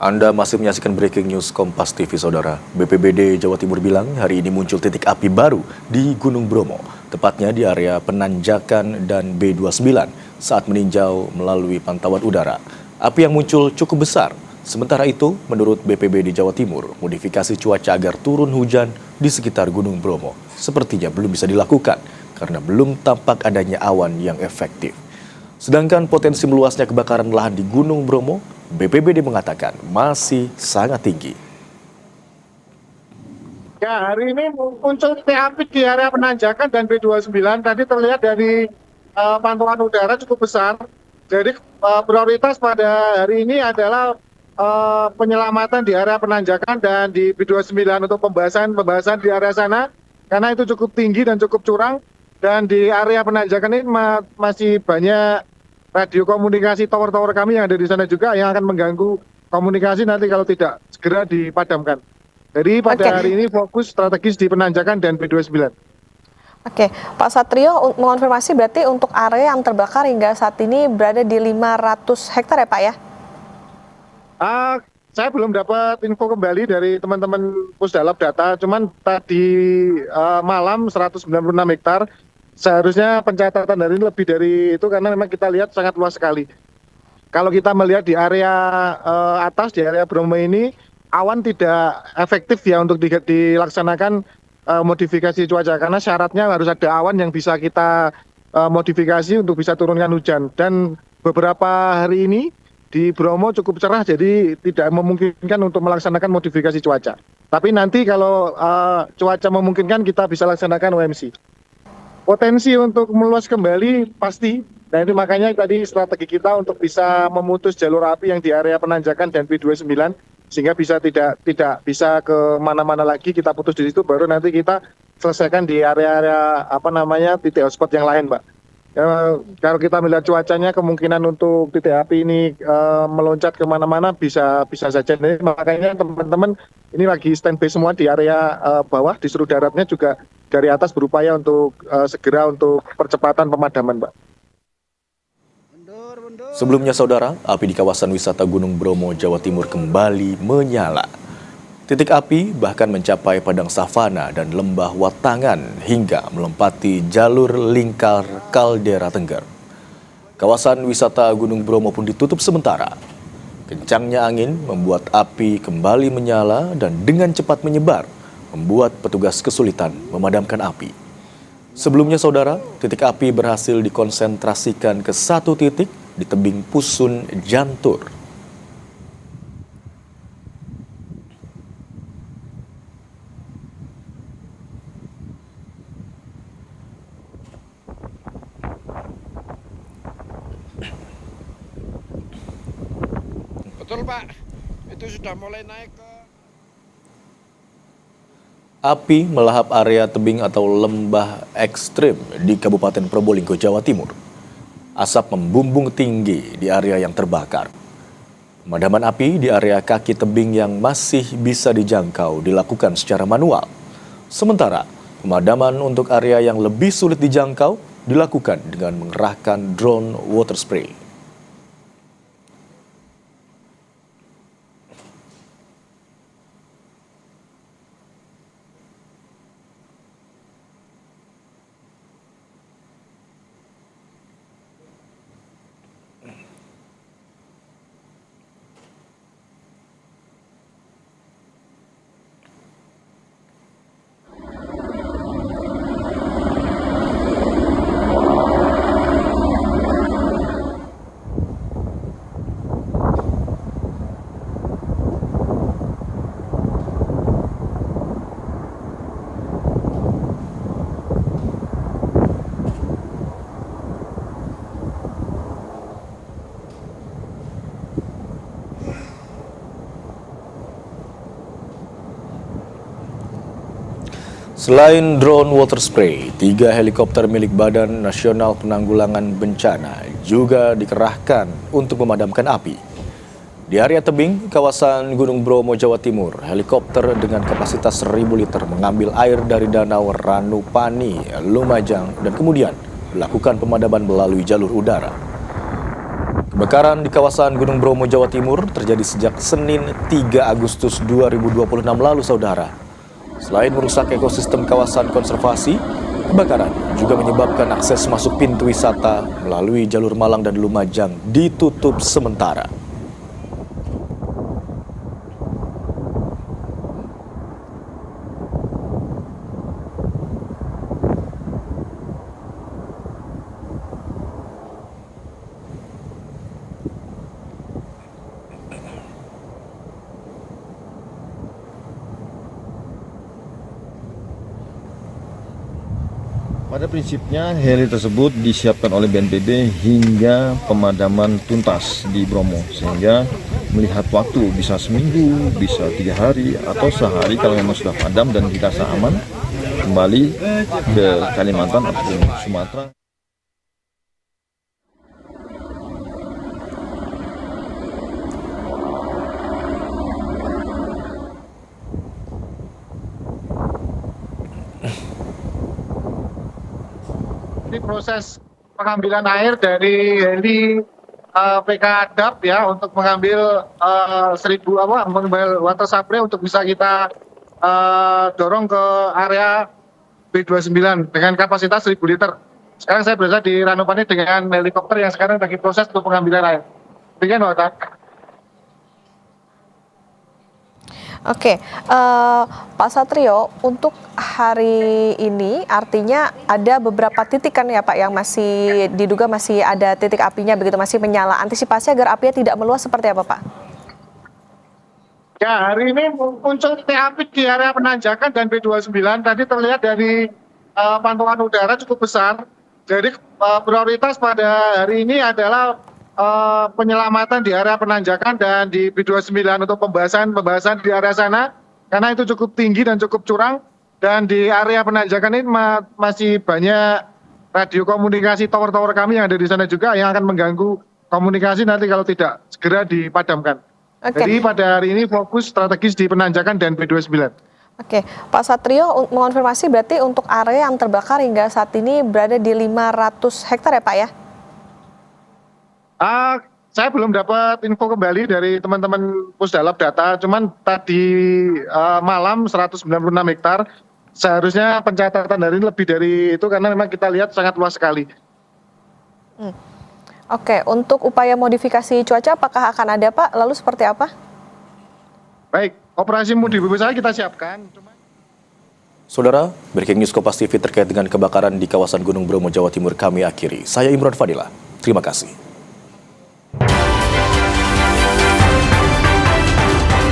Anda masih menyaksikan Breaking News Kompas TV, Saudara. BPBD Jawa Timur bilang hari ini muncul titik api baru di Gunung Bromo, tepatnya di area Penanjakan dan B29 saat meninjau melalui pantauan udara. Api yang muncul cukup besar. Sementara itu, menurut BPBD Jawa Timur, modifikasi cuaca agar turun hujan di sekitar Gunung Bromo sepertinya belum bisa dilakukan karena belum tampak adanya awan yang efektif. Sedangkan potensi meluasnya kebakaran lahan di Gunung Bromo, BPBD mengatakan masih sangat tinggi. Ya, hari ini muncul titik api di area Penanjakan dan B29. Tadi terlihat dari pantauan udara cukup besar. Jadi prioritas pada hari ini adalah penyelamatan di area Penanjakan dan di B29 untuk pembahasan di area sana. Karena itu cukup tinggi dan cukup curang. Dan di area Penanjakan ini masih banyak radio komunikasi tower-tower kami yang ada di sana juga yang akan mengganggu komunikasi nanti kalau tidak segera dipadamkan. Jadi pada hari ini fokus strategis di Penanjakan dan B29. Oke, Pak Satrio mengonfirmasi berarti untuk area yang terbakar hingga saat ini berada di 500 hektar ya Pak ya? Saya belum dapat info kembali dari teman-teman Pusdalab data, cuman tadi malam 196 hektar. Seharusnya pencatatan hari ini lebih dari itu karena memang kita lihat sangat luas sekali. Kalau kita melihat di area atas, di area Bromo ini, awan tidak efektif ya untuk dilaksanakan modifikasi cuaca. Karena syaratnya harus ada awan yang bisa kita modifikasi untuk bisa turunkan hujan. Dan beberapa hari ini di Bromo cukup cerah, jadi tidak memungkinkan untuk melaksanakan modifikasi cuaca. Tapi nanti kalau cuaca memungkinkan kita bisa laksanakan OMC. Potensi untuk meluas kembali pasti, nah itu makanya tadi strategi kita untuk bisa memutus jalur api yang di area Penanjakan dan B29 sehingga bisa tidak bisa ke mana-mana lagi, kita putus di situ baru nanti kita selesaikan di area-area titik hotspot yang lain, Mbak. Kalau kita melihat cuacanya kemungkinan untuk titik api ini meloncat ke mana-mana bisa saja. Jadi, makanya teman-teman ini lagi standby semua di area bawah, di seluruh daratnya juga dari atas berupaya untuk segera untuk percepatan pemadaman, Mbak. Sebelumnya, Saudara, api di kawasan wisata Gunung Bromo, Jawa Timur kembali menyala. Titik api bahkan mencapai padang savana dan lembah Watangan hingga melempati jalur lingkar kaldera Tengger. Kawasan wisata Gunung Bromo pun ditutup sementara. Kencangnya angin membuat api kembali menyala dan dengan cepat menyebar, membuat petugas kesulitan memadamkan api. Sebelumnya, Saudara, titik api berhasil dikonsentrasikan ke satu titik di tebing Pusun Jantur. Betul Pak, itu sudah mulai naik ke... Api melahap area tebing atau lembah ekstrim di Kabupaten Probolinggo, Jawa Timur. Asap membumbung tinggi di area yang terbakar. Pemadaman api di area kaki tebing yang masih bisa dijangkau dilakukan secara manual. Sementara, pemadaman untuk area yang lebih sulit dijangkau dilakukan dengan mengerahkan drone water spray. Selain drone water spray, 3 helikopter milik Badan Nasional Penanggulangan Bencana juga dikerahkan untuk memadamkan api. Di area tebing, kawasan Gunung Bromo, Jawa Timur, helikopter dengan kapasitas 1.000 liter mengambil air dari Danau Ranupani, Lumajang, dan kemudian melakukan pemadaman melalui jalur udara. Kebakaran di kawasan Gunung Bromo, Jawa Timur terjadi sejak Senin 3 Agustus 2026 lalu, saudara. Selain merusak ekosistem kawasan konservasi, kebakaran juga menyebabkan akses masuk pintu wisata melalui jalur Malang dan Lumajang ditutup sementara. Pada prinsipnya heli tersebut disiapkan oleh BNPB hingga pemadaman tuntas di Bromo, sehingga melihat waktu bisa seminggu, bisa 3 hari atau sehari kalau memang sudah padam dan dirasa aman kembali ke Kalimantan ataupun Sumatera. Ini proses pengambilan air dari heli PK DAP ya untuk mengambil 1000 mengambil water supply untuk bisa kita dorong ke area B29 dengan kapasitas 1000 liter. Sekarang saya berada di Ranupani dengan helikopter yang sekarang lagi proses untuk pengambilan air. Demikian, Pak. Oke, Pak Satrio, untuk hari ini artinya ada beberapa titik kan ya Pak yang masih diduga masih ada titik apinya begitu, masih menyala. Antisipasi agar apinya tidak meluas seperti apa Pak? Ya, hari ini muncul titik api di area penanjakan dan B29. Tadi terlihat dari pantauan udara cukup besar. Jadi prioritas pada hari ini adalah penyelamatan di area penanjakan dan di B29 untuk pembahasan di area sana karena itu cukup tinggi dan cukup curang, dan di area penanjakan ini masih banyak radio komunikasi tower-tower kami yang ada di sana juga yang akan mengganggu komunikasi nanti kalau tidak segera dipadamkan. Jadi pada hari ini fokus strategis di penanjakan dan B29. Oke, Pak Satrio mengonfirmasi berarti untuk area yang terbakar hingga saat ini berada di 500 hektar ya Pak ya? Saya belum dapat info kembali dari teman-teman Pusdalab data, cuman tadi malam 196 hektar. Seharusnya pencatatan hari ini lebih dari itu karena memang kita lihat sangat luas sekali. Oke, untuk upaya modifikasi cuaca apakah akan ada Pak? Lalu seperti apa? Baik, operasi mudik bebas saya kita siapkan. Saudara, breaking news Kompas TV terkait dengan kebakaran di kawasan Gunung Bromo, Jawa Timur kami akhiri. Saya Imron Fadila, terima kasih.